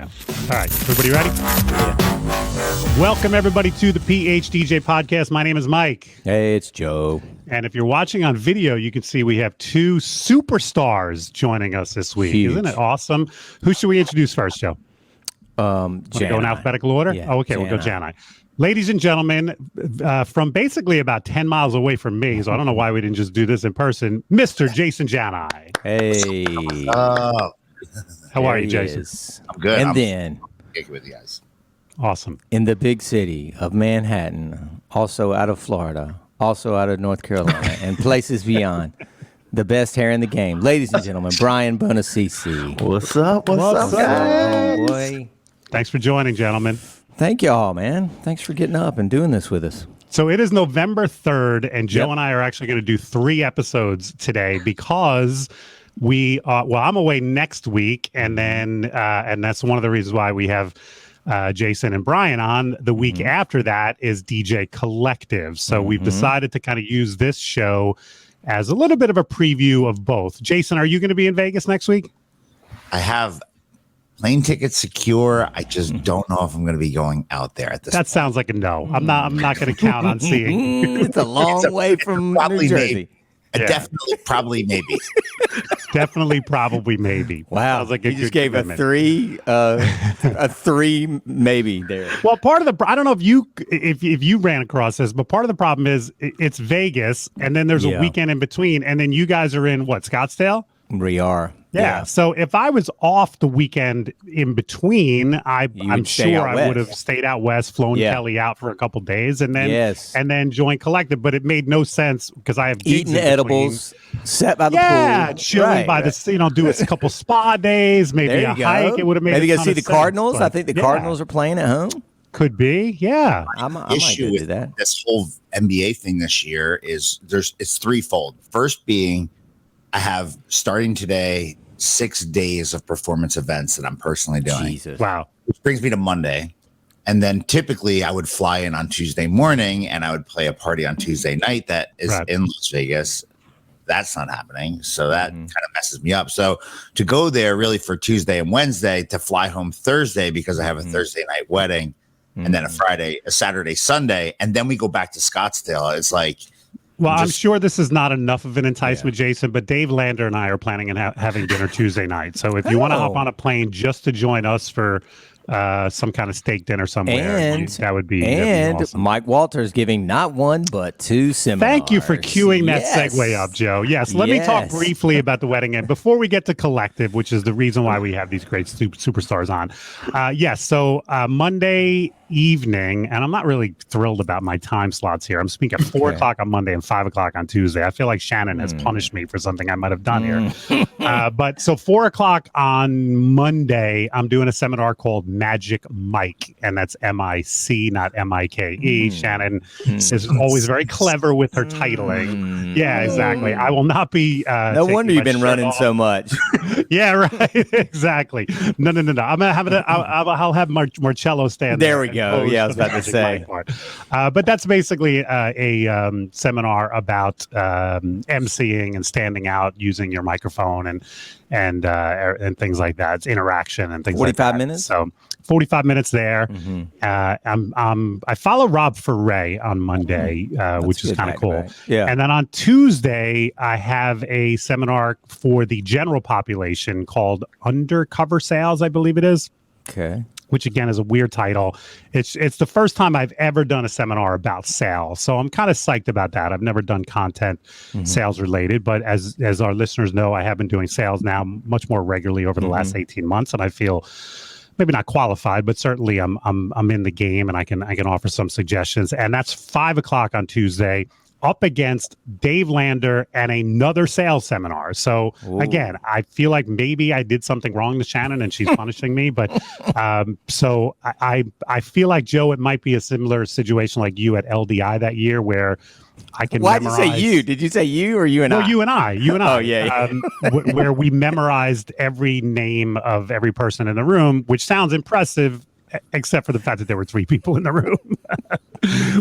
Yeah. All right. Everybody ready? Yeah. Welcome, everybody, to the PHDJ podcast. My name is Mike. Hey, it's Joe. And if you're watching on video, you can see we have two superstars joining us this week. Huge. Isn't it awesome? Who should we introduce first, Joe? Jani. Go in alphabetical order? Yeah, oh, okay, Jani. We'll go Jani. Ladies and gentlemen, from basically about 10 miles away from me, so I don't know why we didn't just do this in person, Mr. Jason Jani. Hey. How are you, Jason? I'm good. And I'm then, with you guys. Awesome. in the big city of Manhattan, also out of Florida, also out of North Carolina, and places beyond, the best hair in the game. Ladies and gentlemen, Brian Bunn. What's up? What's up, guys? Oh, boy. Thanks for joining, gentlemen. Thank y'all, man. Thanks for getting up and doing this with us. So it is November 3rd, and Joe Yep. and I are actually going to do 3 episodes today because I'm away next week, and then and that's one of the reasons why we have Jason and Brian on. The week after that is DJ Collective. So we've decided to kind of use this show as a little bit of a preview of both. Jason, are you going to be in Vegas next week? I have plane tickets secure. I just don't know if I'm going to be going out there at this That sounds like a no. I'm not going to count on seeing. It's a long way from New probably Jersey. maybe. Yeah. Definitely, probably, maybe. Definitely, probably, maybe. Wow. Sounds like You a just good gave commitment. a three maybe there. Well, part of the I don't know if you ran across this, but part of the problem is it's Vegas, and then there's a Yeah. weekend in between, and then you guys are in what, Scottsdale? We are. Yeah. So if I was off the weekend in between, I'm would stay sure out I would west. have stayed out west, flown Yeah. Kelly out for a couple days, and then Yes. and then joined Collective. But it made no sense because I have gigs Eating in between. edibles, sat by the Yeah, pool. chilling Right, by right. the do a couple spa days, maybe There a you go. hike. It would have made Maybe a go ton see of the sense, Cardinals. I but think the yeah, Cardinals are playing at home. could be. Yeah. I might Issue go with do that. this whole MBA thing this year is it's threefold. First being, I have starting today 6 days of performance events that I'm personally doing, Jesus. Wow. which brings me to Monday. And then typically I would fly in on Tuesday morning and I would play a party on Tuesday night that is Right. in Las Vegas. That's not happening. So that kind of messes me up. So to go there really for Tuesday and Wednesday, to fly home Thursday because I have a Thursday night wedding, and then a Saturday, Sunday, and then we go back to Scottsdale. It's like, Well, I'm just- sure this is not enough of an enticement, Jason, but Dave Lander and I are planning on having dinner Tuesday night. So if you want to hop on a plane just to join us for some kind of steak dinner somewhere, And that would be awesome. Mike Walters giving not one but 2 seminars. Thank you for queuing that Yes. segue up, Joe. Yes, let me talk Yes. briefly about the wedding. And before we get to Collective, which is the reason why we have these great superstars on. So Monday evening, and I'm not really thrilled about my time slots here. I'm speaking at 4 o'clock on Monday and 5 o'clock on Tuesday. I feel like Shannon has punished me for something I might have done here. But so 4 o'clock on Monday, I'm doing a seminar called Magic Mike, and that's MIC, not MIKE. Shannon is always very clever with her titling. Yeah, exactly. I will not be. No taking wonder my you've been shirt running off. so much. Yeah, right. Exactly. No. I'm gonna have it. I'll have Marcello stand There we go. and Yeah, I was pose about to for the Magic say. Mike part. But that's basically a seminar about emceeing and standing out using your microphone and things like that. It's interaction and things like that. 45 minutes? So 45 minutes there. I follow Rob Ferre on Monday, which is good kind of cool. back-to-back. Yeah. And then on Tuesday, I have a seminar for the general population called Undercover Sales, I believe it is. Okay. Which again is a weird title. It's the first time I've ever done a seminar about sales, so I'm kind of psyched about that. I've never done content sales related, but as our listeners know, I have been doing sales now much more regularly over the last 18 months, and I feel maybe not qualified, but certainly I'm in the game, and I can offer some suggestions. And that's 5 o'clock on Tuesday, up against Dave Lander and another sales seminar. So again, I feel like maybe I did something wrong to Shannon and she's punishing me. But so I feel like, Joe, it might be a similar situation like you at LDI that year where I can Why did you memorize. say you? Did you say you or you and I? Well, you and I. Oh, yeah. Where we memorized every name of every person in the room, which sounds impressive except for the fact that there were 3 people in the room.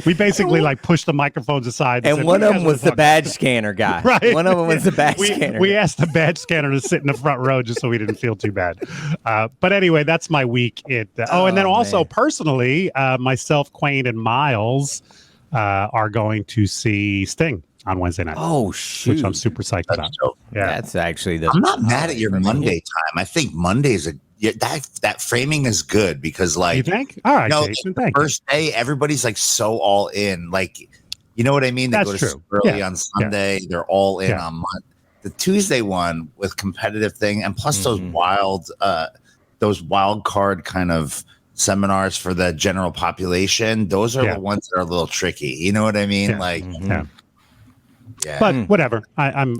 We basically like pushed the microphones aside. And said, one "You of guys them wanna was the talk?" badge scanner guy. Right. One of them was the badge scanner. We asked the badge scanner to sit in the front row just so we didn't feel too bad. But anyway, that's my week. And then also man. personally, myself, Quayne, and Miles are going to see Sting on Wednesday night. Oh, shoot. Which I'm super psyched about. dope. Yeah. That's actually the. I'm not mad at your for me. Monday time. I think Monday's that framing is good because like You think? All right, no, Jason. the Thank you. first day everybody's like so all in. Like, you know what I mean? They That's go to true. sleep early Yeah. on Sunday. They're all in Yeah. on Monday. The Tuesday one with competitive thing, and plus those wild card kind of seminars for the general population. Those are the ones that are a little tricky. You know what I mean? Yeah. Like, Yeah. yeah. But whatever. I'm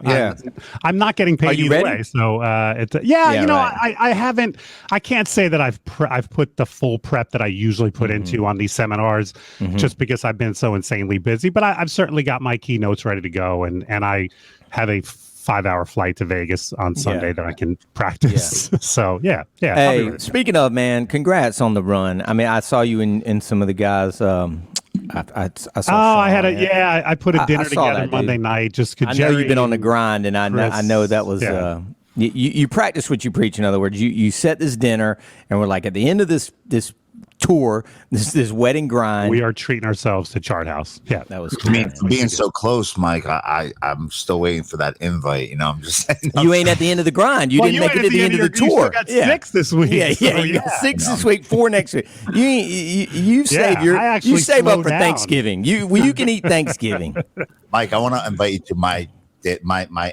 not getting paid Are you either ready? way. So it's right. I haven't. I can't say that I've put the full prep that I usually put into on these seminars, just because I've been so insanely busy. But I've certainly got my keynotes ready to go, and I have a 5-hour flight to Vegas on Sunday that I can practice. So yeah. I'll be Hey, ready. speaking of, man, congrats on the run. I mean, I saw you in some of the guys. I saw. Sean, I had I put a dinner I saw together that, Monday dude. night. Just I know you've been on the grind, and I know that was. Yeah. You practice what you preach. In other words, you set this dinner, and we're like at the end of this tour, this wedding grind. We are treating ourselves to Chart House. Yeah, That was I mean, for being so close, Mike, I'm still waiting for that invite. You know, I'm just saying. You ain't at the end of the grind. You didn't make it at the end of the tour. You still got 6 this week. Yeah. You got 6 this week, 4 next week. You save I actually you save up slowed for down. Thanksgiving. You can eat Thanksgiving. Mike, I want to invite you to my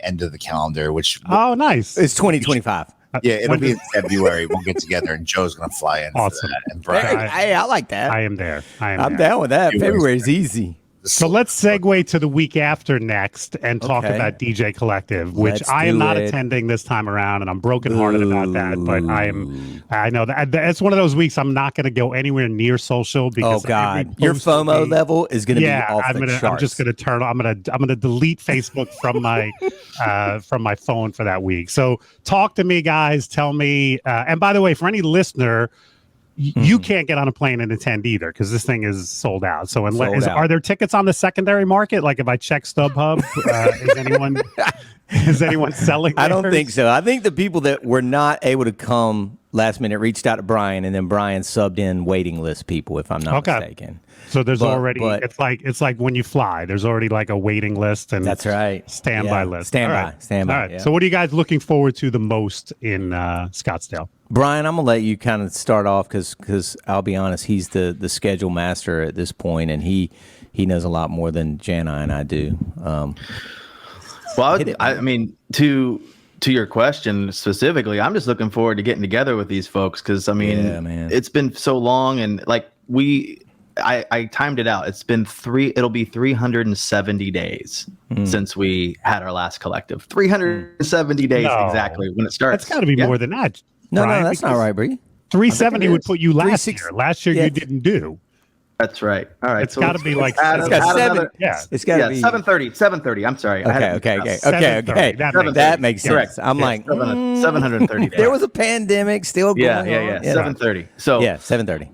end of the calendar, which Oh, nice. It's 2025. it'll be in February. We'll get together, and Joe's gonna fly in. Awesome. For that, and Brian. Hey, I like that. I am there. I'm down with that. February's easy. So let's segue to the week after next and talk Okay. about DJ Collective, which Let's I am do not it. attending this time around, and I'm brokenhearted about that. But I know that's one of those weeks I'm not going to go anywhere near social Oh because God, your post will FOMO be- level is going to be off I'm the gonna. charts. I'm just gonna turn. I'm gonna delete Facebook from my phone for that week. So talk to me, guys. Tell me. And by the way, for any listener, you can't get on a plane and attend either because this thing is sold out. So Sold out. are there tickets on the secondary market? Like if I check StubHub, is anyone selling? I don't theirs? think so. I think the people that were not able to come last minute reached out to Brian, and then Brian subbed in waiting list people, if I'm not mistaken. So there's already but- it's like when you fly, there's already like a waiting list and That's right. standby Yeah. list. Standby. All right. Standby. All right. Yeah. So what are you guys looking forward to the most in Scottsdale? Brian, I'm gonna let you kind of start off because I'll be honest, he's the schedule master at this point, and he knows a lot more than Jani and I do. Well, I mean, to your question specifically, I'm just looking forward to getting together with these folks because I mean, Yeah, man. it's been so long, and like I timed it out. It'll be 370 days since we had our last collective. 370 days No. exactly when it starts. That's got to be more than that. No, Brian, that's not because right, Bree. 370 would put you last 360 year. Last year Yeah. you didn't do. That's right. All right. It's got to be like add It's got add 7. another- yeah. It's got to be 730. I'm sorry. I had it Okay. mixed Okay. up. Okay. That makes sense. Correct. I'm like, 730 days. there was a pandemic still going on. Yeah. 730. So Yeah, 7:30.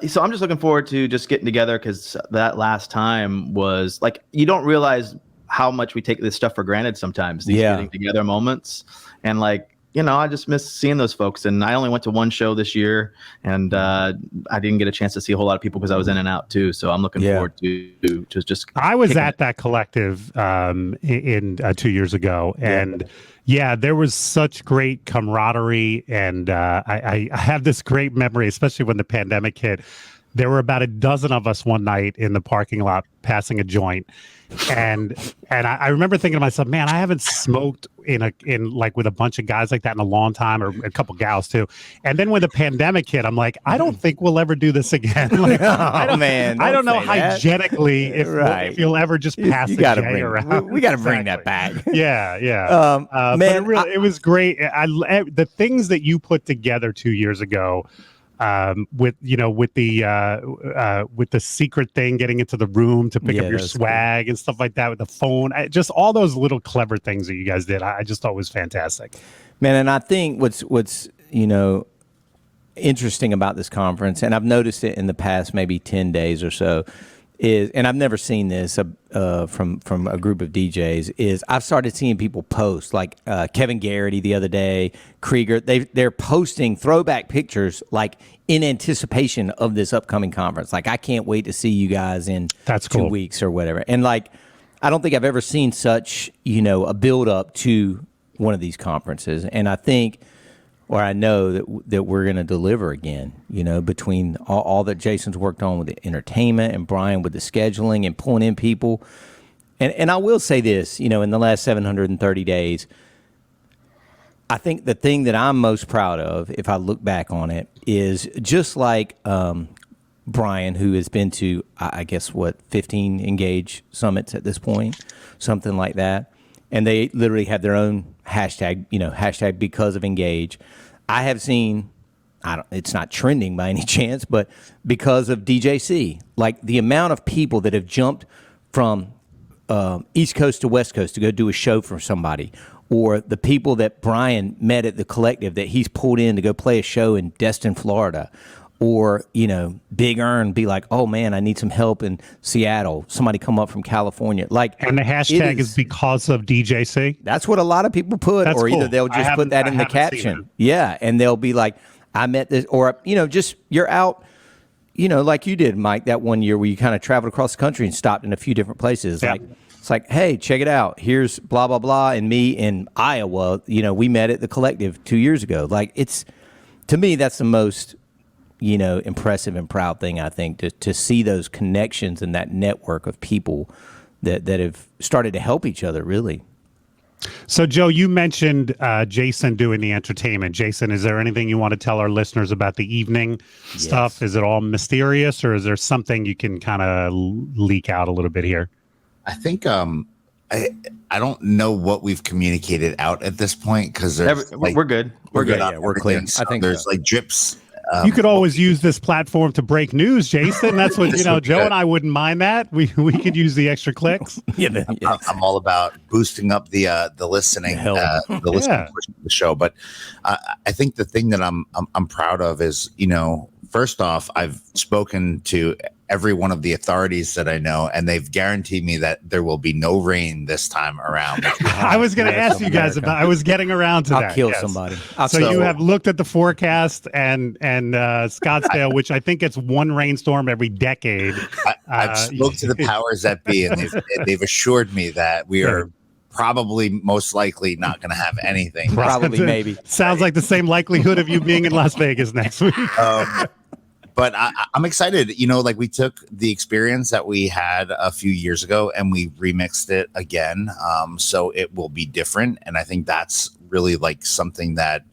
So I'm just looking forward to just getting together because that last time was like you don't realize how much we take this stuff for granted sometimes. These Yeah. getting together moments, and like I just miss seeing those folks. And I only went to one show this year, and I didn't get a chance to see a whole lot of people because I was in and out too. So I'm looking forward to just. I was kicking at it. that collective in 2 years ago, and yeah, there was such great camaraderie, and I have this great memory, especially when the pandemic hit. There were about a dozen of us one night in the parking lot passing a joint, and I remember thinking to myself, man, I haven't smoked in like with a bunch of guys like that in a long time, or a couple gals too. And then when the pandemic hit, I'm like, I don't think we'll ever do this again. Like, I don't know hygienically if you'll ever just pass You the gotta J bring, around. we got to bring that Exactly. back. Yeah. Man, but it was great. The things that you put together 2 years ago, with the secret thing, getting into the room to pick up your swag and stuff like that with the phone, just all those little clever things that you guys did, I just thought was fantastic. Man, and I think what's interesting about this conference, and I've noticed it in the past maybe 10 days or so, and I've never seen this from a group of DJs, is I've started seeing people post, like Kevin Garrity the other day, Krieger, they're posting throwback pictures like in anticipation of this upcoming conference. Like, I can't wait to see you guys in That's 2 cool. weeks or whatever. And like, I don't think I've ever seen such, a build up to one of these conferences. And I think, or I know that we're going to deliver again, between all that Jason's worked on with the entertainment and Brian with the scheduling and pulling in people. And I will say this, in the last 730 days, I think the thing that I'm most proud of, if I look back on it, is just like Brian, who has been to, I guess, 15 Engage summits at this point, something like that. And they literally have their own hashtag, hashtag because of Engage. I have seen, it's not trending by any chance, but because of DJC, like the amount of people that have jumped from East Coast to West Coast to go do a show for somebody, or the people that Brian met at the Collective that he's pulled in to go play a show in Destin, Florida, or, Big Earn be like, oh man, I need some help in Seattle. Somebody come up from California. Like, and the hashtag is because of DJC. That's what a lot of people put, That's or either cool. they'll just put that in the caption. Yeah. And they'll be like, I met this, or, just you're out, like you did, Mike, that one year where you kind of traveled across the country and stopped in a few different places. Yeah. Like, it's like, hey, check it out. Here's blah, blah, blah. And me in Iowa, we met at the Collective 2 years ago. Like, to me, that's the most, impressive and proud thing, I think, to see those connections and that network of people that have started to help each other, really. So, Joe, you mentioned Jason doing the entertainment. Jason, is there anything you want to tell our listeners about the evening stuff? Is it all mysterious, or is there something you can kind of leak out a little bit here? I think I don't know what we've communicated out at this point, because we're good. We're good. Yeah, we're clear. So I think there's so. like drips. You could always use this platform to break news, Jason. That's what, Joe and I wouldn't mind that. We could use the extra clicks. I'm all about boosting up the listening, the listening portion of the show. But I think the thing that I'm proud of is, first off, I've spoken to every one of the authorities that I know, and they've guaranteed me that there will be no rain this time around. I was going to ask you guys about. I was getting around to that. I'll kill somebody. So you have looked at the forecast and Scottsdale, which I think it's one rainstorm every decade. I've spoke to the powers that be, and they've assured me that we are probably most likely not going to have anything. Probably, maybe. Sounds like the same likelihood of you being in Las Vegas next week. But I'm excited. Like, we took the experience that we had a few years ago and we remixed it again. So it will be different. And I think that's really like something that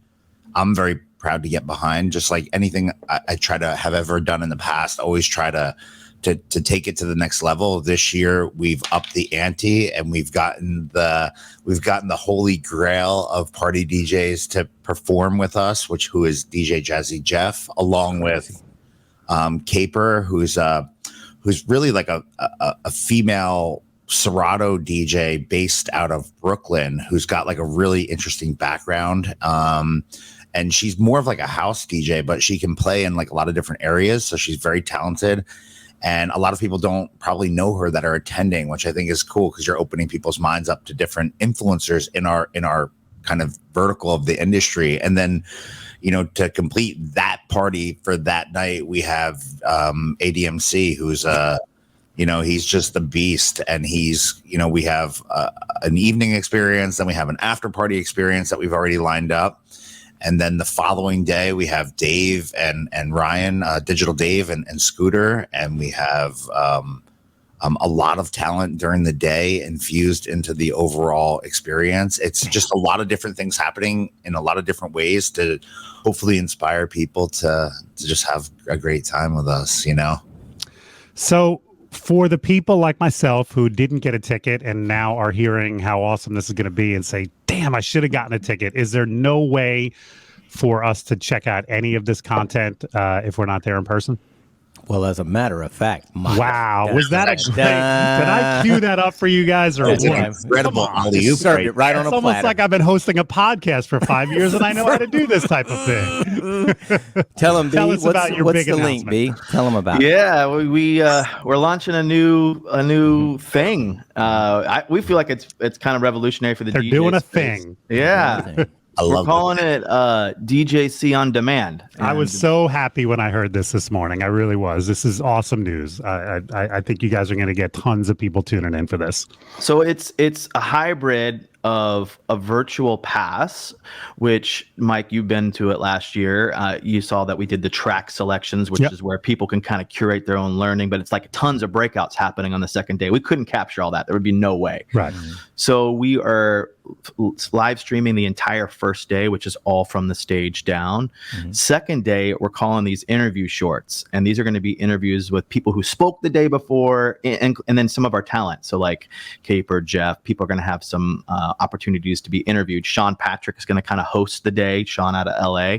I'm very proud to get behind. Just like anything I try to have ever done in the past, always try to take it to the next level. This year we've upped the ante, and we've gotten the holy grail of party DJs to perform with us, who is DJ Jazzy Jeff, along with Caper, who's really like a female Serato DJ based out of Brooklyn, who's got like a really interesting background. And she's more of like a house DJ, but she can play in like a lot of different areas. So she's very talented. And a lot of people don't probably know her that are attending, which I think is cool, because you're opening people's minds up to different influencers in our kind of vertical of the industry. And then, to complete that party for that night, we have ADMC, who's he's just the beast. And he's, we have an evening experience, then we have an after party experience that we've already lined up. And then the following day, we have Dave and Ryan, Digital Dave and Scooter. And we have a lot of talent during the day infused into the overall experience. It's just a lot of different things happening in a lot of different ways to hopefully inspire people to just have a great time with us, So for the people like myself who didn't get a ticket and now are hearing how awesome this is going to be and say, damn, I should have gotten a ticket, is there no way for us to check out any of this content if we're not there in person? Well, as a matter of fact, wow, was that a great? Did I cue that up for you guys, or It's what? an incredible alley-oop. Served it right on It's a almost platter. like I've been hosting a podcast for 5 years and I know how to do this type of thing. Tell them, B. Tell us about your what's big the link, announcement. B? Tell them about it. Yeah, we're launching a new thing. We feel like it's kind of revolutionary for the They're DJ doing a space. thing. Yeah. I We're love calling it DJC on demand. I was And so happy when I heard this morning. I really was. This is awesome news. I think you guys are going to get tons of people tuning in for this. so it's a hybrid of a virtual pass, which Mike, you've been to it last year. You saw that we did the track selections, which Yep. is where people can kind of curate their own learning, but it's like tons of breakouts happening on the second day. We couldn't capture all that. There would be no way. Right. So we are live streaming the entire first day, which is all from the stage down. Second day, we're calling these interview shorts, and these are going to be interviews with people who spoke the day before, and then some of our talent. So like Caper, Jeff, people are going to have some opportunities to be interviewed. Sean Patrick is going to kind of host the day. Sean out of LA,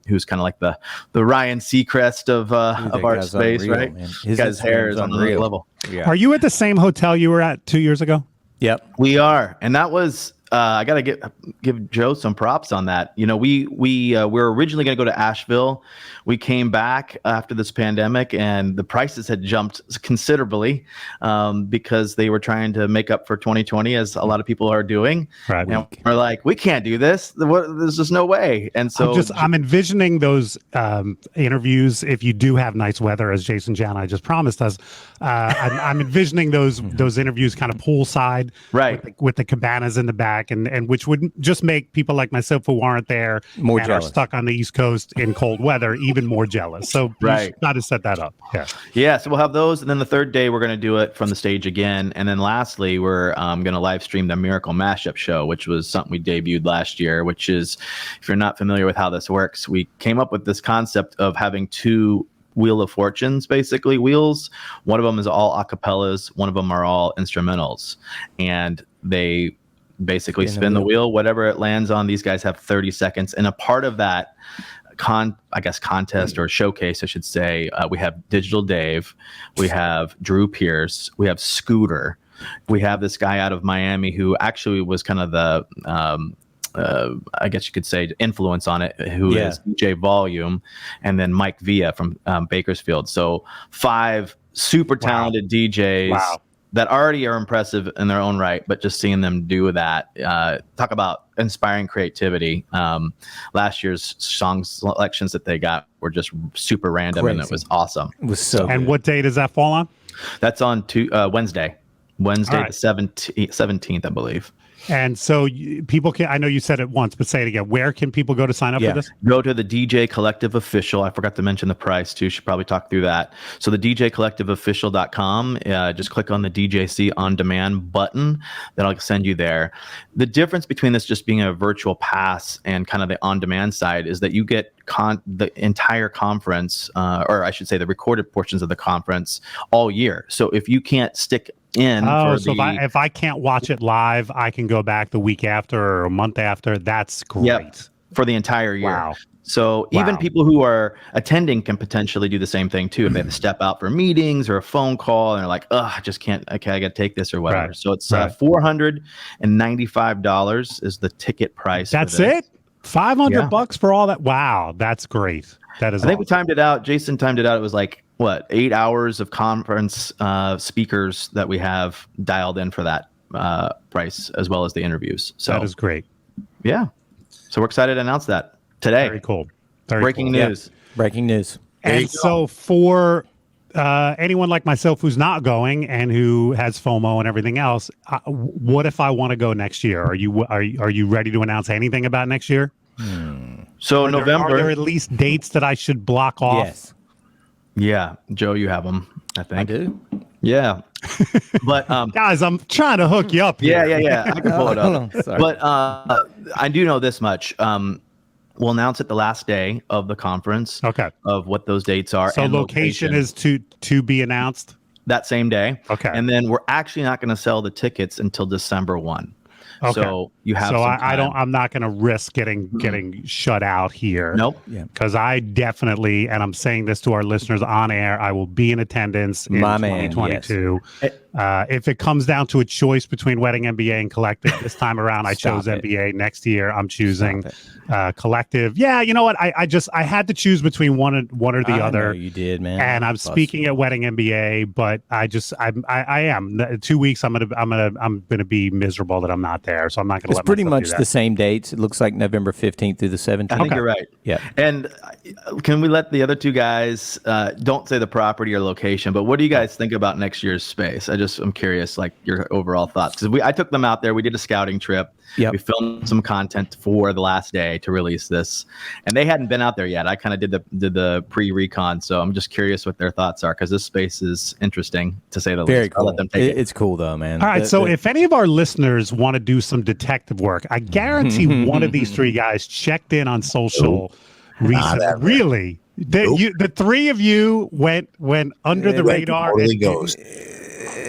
who's kind of like the Ryan Seacrest of our guy's space, unreal, right? man. His guy's hair is on another level. Yeah. Are you at the same hotel you were at 2 years ago? Yep. We are, and that was I got to give Joe some props on that. You know, we were originally going to go to Asheville. We came back after this pandemic, and the prices had jumped considerably because they were trying to make up for 2020, as a lot of people are doing. Right. And we're like, we can't do this. There's just no way. And so I'm envisioning those interviews. If you do have nice weather, as Jason Jani just promised us, I'm envisioning those interviews kind of poolside, right, with the cabanas in the back, and which would just make people like myself who aren't there More and jealous. are stuck on the East Coast in cold weather even more jealous. So Right. got to set that up. Yeah, so we'll have those, and then the third day we're going to do it from the stage again, and then lastly we're going to live stream the Miracle Mashup Show, which was something we debuted last year. Which is, if you're not familiar with how this works, we came up with this concept of having two Wheel of Fortunes, basically wheels. One of them is all acapellas, one of them are all instrumentals, and they basically spin the wheel. Whatever it lands on, these guys have 30 seconds, and a part of that contest or showcase, I should say, we have Digital Dave, we have Drew Pierce, we have Scooter, we have this guy out of Miami who actually was kind of the I guess you could say influence on it, who is DJ Volume, and then Mike Villa from Bakersfield. So 5 super talented DJs that already are impressive in their own right, but just seeing them do that, talk about inspiring creativity. Last year's song selections that they got were just super random, and it was awesome. It was so And good. what day does that fall on? That's on Wednesday, All right. the 17th, I believe. And so people can, I know you said it once, but say it again. Where can people go to sign up for this? Go to the DJ Collective Official. I forgot to mention the price too. Should probably talk through that. So the DJCollectiveOfficial.com, just click on the DJC on demand button. That'll send you there. The difference between this just being a virtual pass and kind of the on demand side is that you get the entire conference, or I should say the recorded portions of the conference all year. So if you can't stick in if I can't watch it live, I can go back the week after or a month after. That's great. Yep, for the entire year. Wow. So even people who are attending can potentially do the same thing too. If they have to step out for meetings or a phone call and they're like, oh, I just can't, okay, I got to take this or whatever. Right. So it's $495 is the ticket price. That's it? $500 for all that? Wow. That's great. That is I think we awesome. timed it out. Jason timed it out. It was like, 8 hours of conference speakers that we have dialed in for that price, as well as the interviews. So that is great. yeah. So we're excited to announce that today. Very cool. Very Breaking cool. news. Breaking news. And so for anyone like myself who's not going and who has FOMO and everything else, what if I want to go next year? Are you ready to announce anything about next year? So Are November. there at least dates that I should block off? Yes. Yeah, Joe, you have them. I think. I do. Yeah, but Guys, I'm trying to hook you up here. yeah. I can pull it Hold up. on. Sorry. But I do know this much. We'll announce it the last day of the conference. Okay. Of what those dates are. So and location is to be announced? that same day. Okay. And then we're actually not going to sell the tickets until December 1. Okay. So you have. So some I don't. time. I'm not going to risk getting shut out here. Nope. Yeah. Because I definitely, and I'm saying this to our listeners on air, I will be in attendance in My man, 2022. If it comes down to a choice between Wedding MBA and Collective, this time around I chose MBA. Next year I'm choosing Collective. Yeah, you know what? I had to choose between one or the other. Know you did, man. And I'm speaking at Wedding MBA, but I am 2 weeks. I'm gonna be miserable that I'm not there. So I'm not gonna. It's pretty much the same dates. It looks like November 15th through the 17th. I think you're right. Yeah. And can we let the other two guys don't say the property or location, but what do you guys think about next year's space? I'm curious, like your overall thoughts. Because I took them out there. We did a scouting trip. Yep. We filmed some content for the last day to release this, and they hadn't been out there yet. I kind of did the pre-recon, so I'm just curious what their thoughts are because this space is interesting to say the least. Very cool. I'll let them take it. It's cool though, man. All right. So if any of our listeners want to do some detective work, I guarantee one of these three guys checked in on social recently. Really? The three of you went under the radar. Totally goes.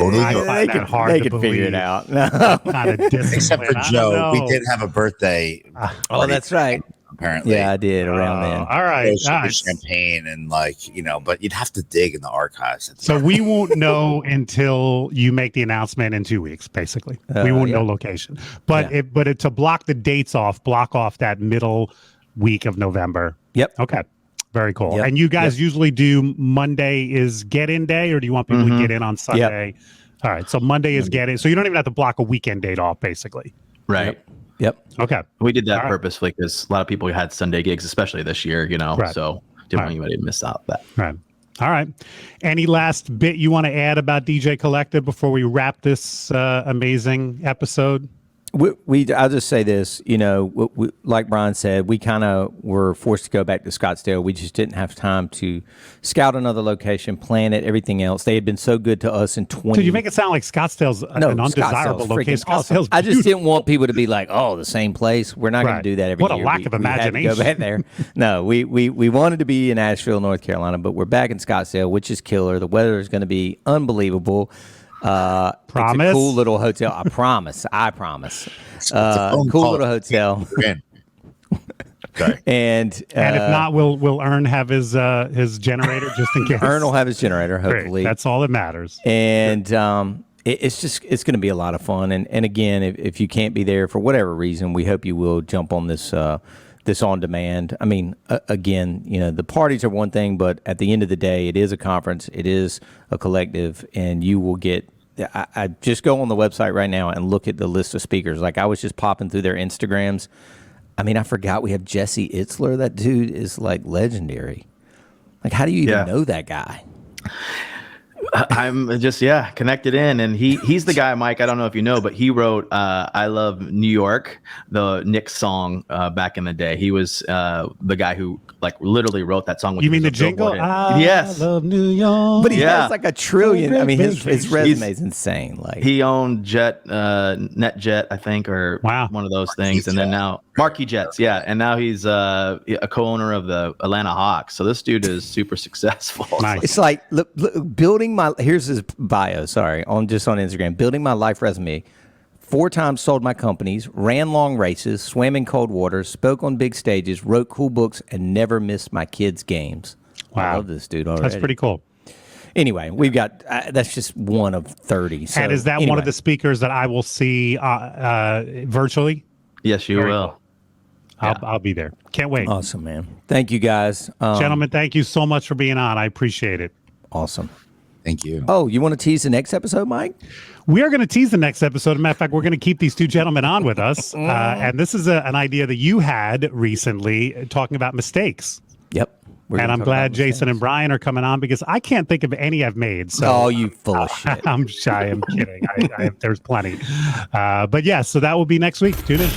I find that hard they to can figure it believe. out. Kind of Except for Joe, we did have a birthday. Oh, that's right. Apparently, Yeah, I did around then. All right. Champagne and but you'd have to dig in the archives. So we won't know until you make the announcement in 2 weeks. Basically, we won't know location. But to block the dates off, block off that middle week of November. Yep. Okay. Very cool. Yep. And you guys usually do Monday is get in day, or do you want people to get in on Sunday? Yep. All right. So Monday is get in. So you don't even have to block a weekend date off, basically. Right. Yep. Okay. We did that purposefully because a lot of people had Sunday gigs, especially this year, Right. So didn't want anybody to miss out that. Right. All right. Any last bit you want to add about DJ Collective before we wrap this amazing episode? I'll just say this, like Brian said, we kind of were forced to go back to Scottsdale. We just didn't have time to scout another location, plan it, everything else. They had been so good to us in 20. So you make it sound like Scottsdale's an undesirable location. Awesome. I just didn't want people to be like, oh, the same place. We're not going to do that every year. What a lack of imagination. We had to go back there. No, we wanted to be in Asheville, North Carolina, but we're back in Scottsdale, which is killer. The weather is going to be unbelievable. Promise? It's a cool little hotel. I promise. Cool little hotel. Okay. And if not, will Ern have his generator just in case? Ern will have his generator, hopefully. Great. That's all that matters. And it's going to be a lot of fun. And again, if you can't be there for whatever reason, we hope you will jump on this on demand. I mean, again, the parties are one thing, but at the end of the day, it is a conference, it is a collective, and you will get. I just go on the website right now and look at the list of speakers. Like I was just popping through their Instagrams. I mean, I forgot we have Jesse Itzler. That dude is like legendary. Like, how do you even know that guy? I'm just connected in, and he's the guy, Mike. I don't know if you know, but he wrote "I Love New York," the Knicks song back in the day. He was the guy who literally wrote that song. You mean the jingle? Yes, I love New York. But he has like a trillion. I mean, his resume is insane. Like he owned NetJet, I think, or one of those things, and then now Marquee Jets, and now he's a co-owner of the Atlanta Hawks. So this dude is super successful. Nice. It's like look, building here's his bio, on Instagram. Building my life resume. 4 times sold my companies, ran long races, swam in cold water, spoke on big stages, wrote cool books, and never missed my kids' games. Wow. I love this dude already. That's pretty cool. Anyway, we've got that's just one of 30. So, and is that one of the speakers that I will see virtually? Yes, you will. Cool. I'll be there. Can't wait. Awesome, man. Thank you, guys. Gentlemen, thank you so much for being on. I appreciate it. Awesome. Thank you. Oh, you want to tease the next episode, Mike? We are going to tease the next episode. As a matter of fact, we're going to keep these two gentlemen on with us. And this is an idea that you had recently talking about mistakes. Yep. And I'm glad Jason and Brian are coming on because I can't think of any I've made. So oh, you full of shit. I'm shy. I'm kidding. There's plenty. But yeah, so that will be next week. Tune in.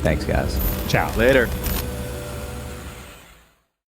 Thanks, guys. Ciao. Later.